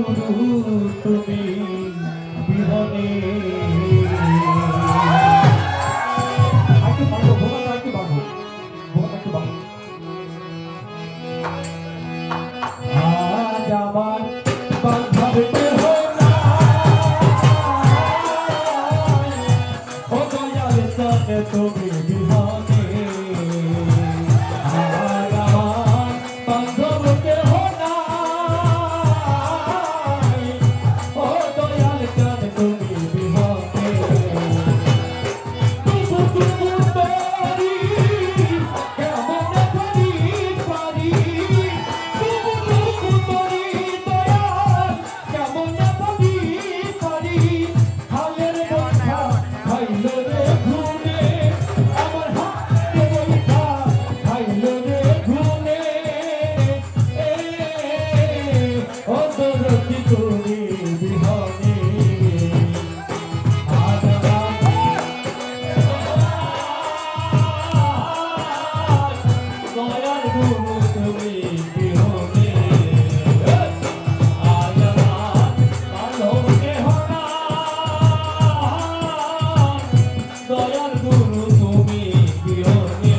গুরু তুমি বিহনে। একটু বাড়ো ভোগাটা, একটু বাড়ো ভোগাটা, একটু বাড়ো। আজ আমার বান্ধব কেহ নাই, ও দয়াল চাঁদ তুমি বিহনে। আজ আমার বান্ধব কেহ নাই, ও দয়াল চাঁদ তুমি বিহনে। তুবু তুবু তরি কেমন করি পারি, তুবু তুবু তরি দয়াল কেমন করি পারি। হালের বন্ধা খাইল রে ঘুনে, আমার হাতে বন্ধা খাইল রে ঘুনে। ও দরদি তুমি বিহনে। আজ দয়াল গুরু তুমি বিহনে। আজ বান্ধব কেহ নাই, দয়াল গুরু তুমি বিহনে।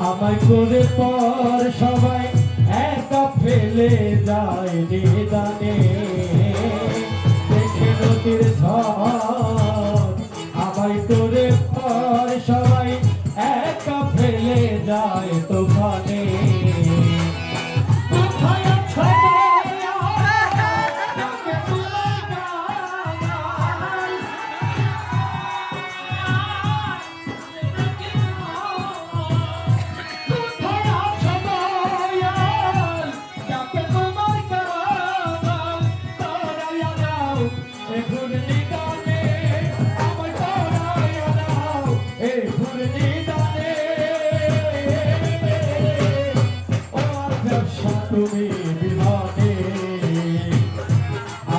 আমায় করে পর সবাই একা ফেলে যায় নিদানে। দেখে নদীর ঝড় আমায় করে পর সবাই একা ফেলে যায় তোফানে। কোথায় আছো তুমি বিহনে।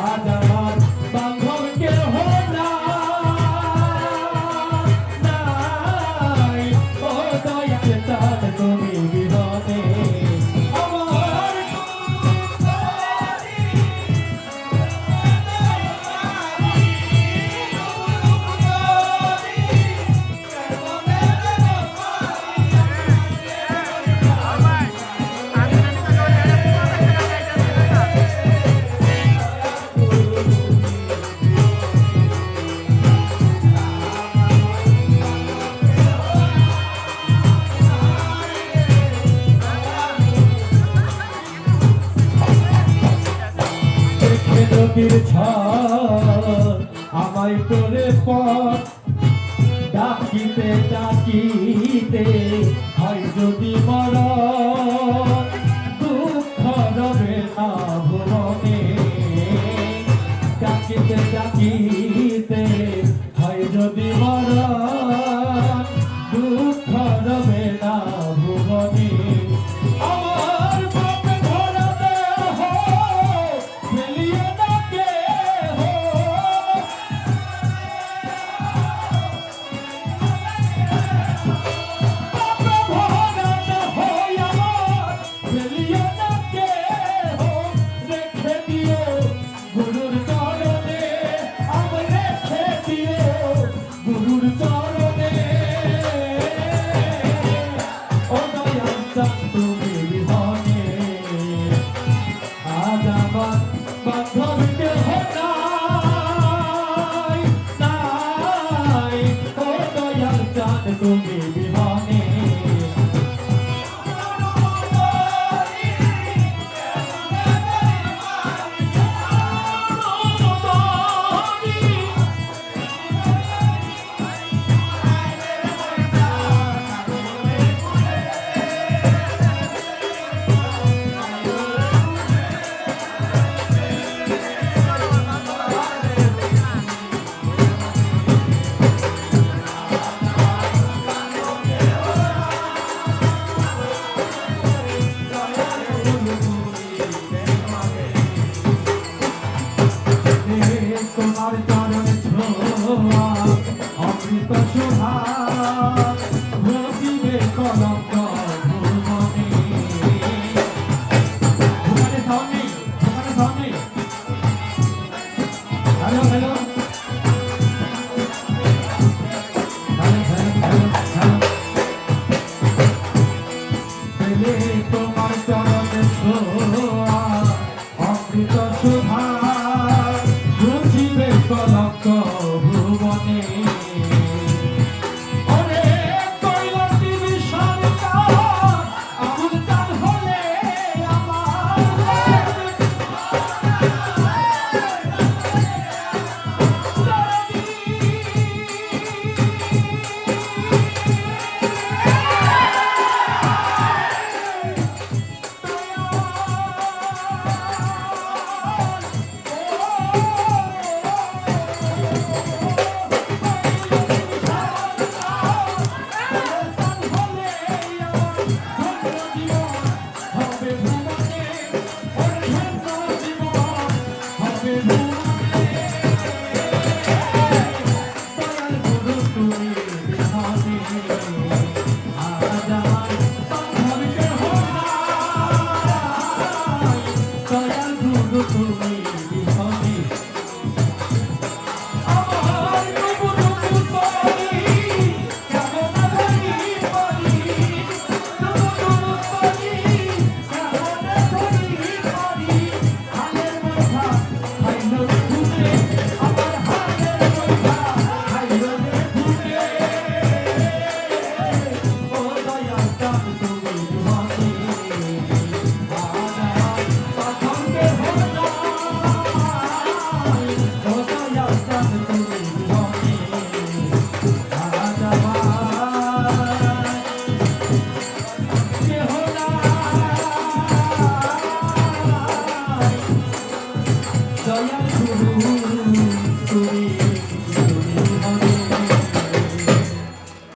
আজ আমার বান্ধব কেহ নাই, ও দয়াল চাঁদ তুমি বিহনে। আমার নদীর ঝড় আমায় তোরে পথ ডাকিতে ডাকিতে হয় যদি মরণ, দুঃখ রবে না ভুবনে। ডাকিতে ডাকিতে হয় যদি মরণ, দুঃখ রবে না ভুবনে। আমার বাপে ধরা দেহ ফেলিয়ে না কেহ, বাপে ধরা দেহ আমার ফেলিয়ে না কেহ। রেখে দিও গুরুর চরণে, আমার রেখে দিও গুরুর চরণে। ও দয়াল চাঁদ তুমি বিহনে। আজ আমার বান্ধব কেহ নাই, নাই, ও দয়াল চাঁদ তুমি বিহনে। ওরে কৈলাসী সরকার আবুল চাঁদ হলে আমার তুমি